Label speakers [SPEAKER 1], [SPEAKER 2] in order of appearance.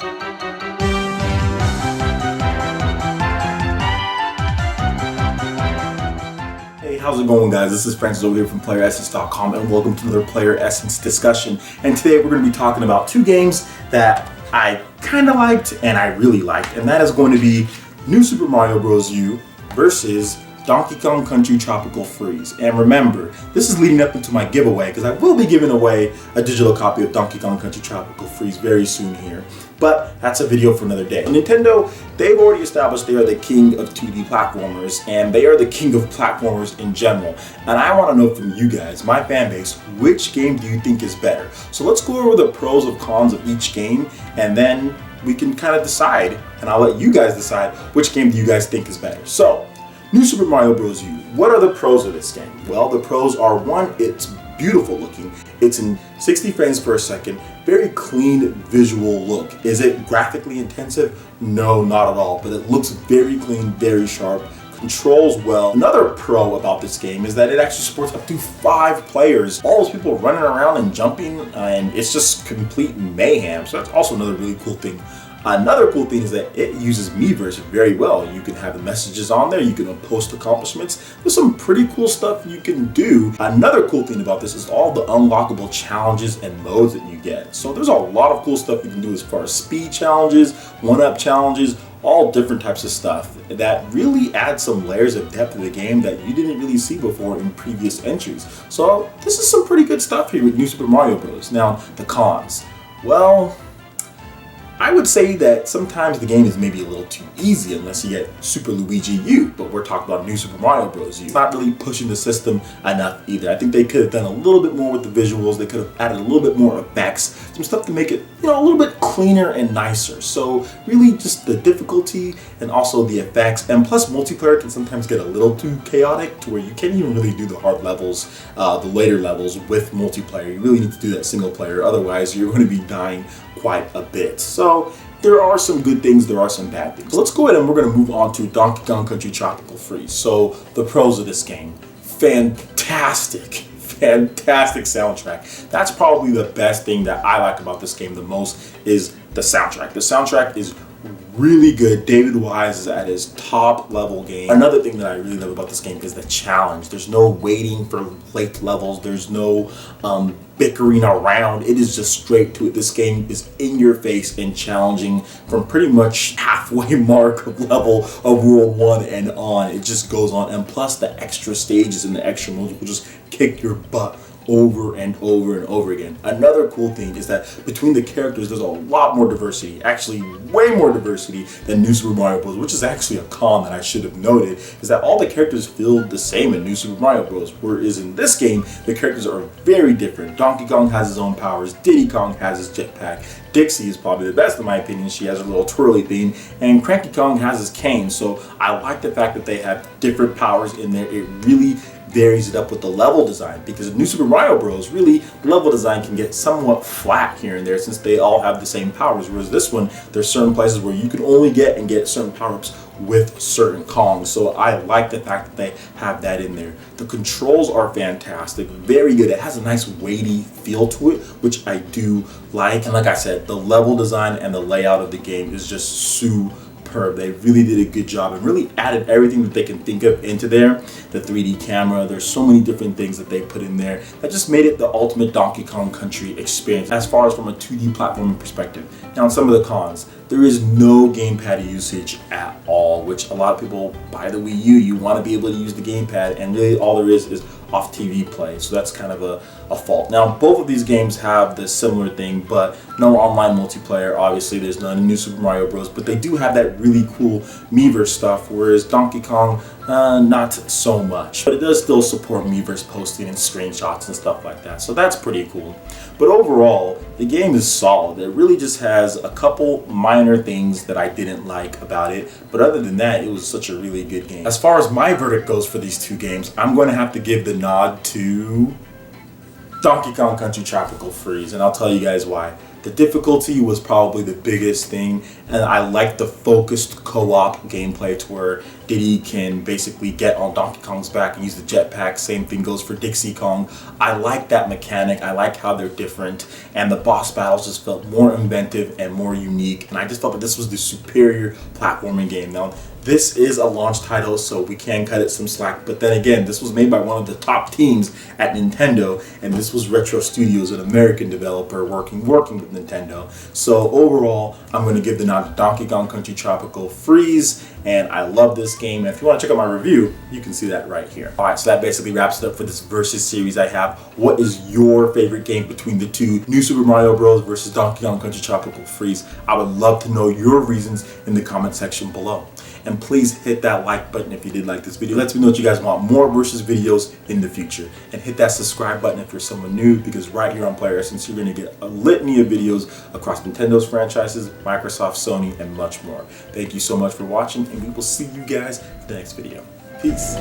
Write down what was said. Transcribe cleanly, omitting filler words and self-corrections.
[SPEAKER 1] Hey, how's it going, guys? This is Francis over here from PlayerEssence.com, and welcome to another Player Essence discussion. And today we're going to be talking about two games that I kind of liked and I really liked, and that is going to be New Super Mario Bros. U versus Donkey Kong Country Tropical Freeze. And remember, this is leading up into my giveaway because I will be giving away a digital copy of Donkey Kong Country Tropical Freeze very soon here. But that's a video for another day. Nintendo, they've already established they are the king of 2D platformers, and they are the king of platformers in general. And I want to know from you guys, my fan base, which game do you think is better? So let's go over the pros and cons of each game, and then we can kind of decide, and I'll let you guys decide which game do you guys think is better. So, New Super Mario Bros. U. What are the pros of this game? Well, the pros are, one, it's beautiful looking. It's in 60 frames per second, very clean visual look. Is it graphically intensive? No, not at all, but it looks very clean, very sharp, controls well. Another pro about this game is that it actually supports up to 5 players. All those people running around and jumping, and it's just complete mayhem. So that's also another really cool thing. Another cool thing is that it uses Miiverse very well. You can have the messages on there, you can post accomplishments. There's some pretty cool stuff you can do. Another cool thing about this is all the unlockable challenges and modes that you get. So there's a lot of cool stuff you can do as far as speed challenges, one-up challenges, all different types of stuff that really add some layers of depth to the game that you didn't really see before in previous entries. So this is some pretty good stuff here with New Super Mario Bros. Now, the cons. Well, I would say that sometimes the game is maybe a little too easy unless you get Super Luigi U, but we're talking about New Super Mario Bros. U. It's not really pushing the system enough either. I think they could have done a little bit more with the visuals. They could have added a little bit more effects, some stuff to make it, a little bit cleaner and nicer. So really just the difficulty and also the effects, and plus multiplayer can sometimes get a little too chaotic to where you can't even really do the hard levels, the later levels with multiplayer. You really need to do that single player, otherwise you're going to be dying quite a bit. So there are some good things, there are some bad things. So let's go ahead and we're going to move on to Donkey Kong Country Tropical Freeze. So the pros of this game: fantastic soundtrack. That's probably the best thing that I like about this game the most is the soundtrack. The soundtrack is really good. David Wise is at his top level game. Another thing that I really love about this game is the challenge. There's no waiting for late levels. There's no bickering around. It is just straight to it. This game is in your face and challenging from pretty much halfway mark of level of World 1 and on. It just goes on, and plus the extra stages and the extra modes will just kick your butt over and over and over again. Another cool thing is that between the characters there's a lot more diversity, actually way more diversity than New Super Mario Bros., which is actually a con that I should have noted, is that all the characters feel the same in New Super Mario Bros., whereas in this game the characters are very different. Donkey Kong has his own powers, Diddy Kong has his jetpack, Dixie is probably the best in my opinion, she has her little twirly thing, and Cranky Kong has his cane. So I like the fact that they have different powers in there. It really varies it up with the level design, because in New Super Mario Bros. Really, the level design can get somewhat flat here and there since they all have the same powers, whereas this one, there's certain places where you can only get certain power-ups with certain Kongs. So I like the fact that they have that in there. The controls are fantastic, very good. It has a nice weighty feel to it, which I do like. And like I said, the level design and the layout of the game is just superb. They really did a good job and really added everything that they can think of into there. The 3D camera, there's so many different things that they put in there that just made it the ultimate Donkey Kong Country experience as far as from a 2D platforming perspective. Now, some of the cons: there is no gamepad usage at all, which a lot of people buy the Wii U, you want to be able to use the gamepad, and really all there is off TV play, so that's kind of a fault. Now, both of these games have the similar thing, but no online multiplayer. Obviously, there's none in New Super Mario Bros., but they do have that really cool Miiverse stuff, whereas Donkey Kong, not so much. But it does still support Miiverse posting and screenshots and stuff like that, so that's pretty cool. But overall, the game is solid. It really just has a couple minor things that I didn't like about it, but other than that, it was such a really good game. As far as my verdict goes for these two games, I'm going to have to give the nod to Donkey Kong Country Tropical Freeze, and I'll tell you guys why. The difficulty was probably the biggest thing, and I like the focused co-op gameplay to where Diddy can basically get on Donkey Kong's back and use the jetpack. Same thing goes for Dixie Kong. I like that mechanic. I like how they're different, and the boss battles just felt more inventive and more unique, and I just felt that this was the superior platforming game. Now, this is a launch title, so we can cut it some slack, but then again, this was made by one of the top teams at Nintendo, and this was Retro Studios, an American developer working with Nintendo. So overall, I'm going to give the nod to Donkey Kong Country Tropical Freeze, and I love this game. And if you want to check out my review, you can see that right here. Alright, so that basically wraps it up for this Versus series I have. What is your favorite game between the two? New Super Mario Bros. Versus Donkey Kong Country Tropical Freeze? I would love to know your reasons in the comment section below. And please hit that like button if you did like this video. Let me know that you guys want more Versus videos in the future. And hit that subscribe button if you're someone new, because right here on PlayerEssence, you're going to get a litany of videos across Nintendo's franchises, Microsoft, Sony, and much more. Thank you so much for watching, and we will see you guys in the next video. Peace.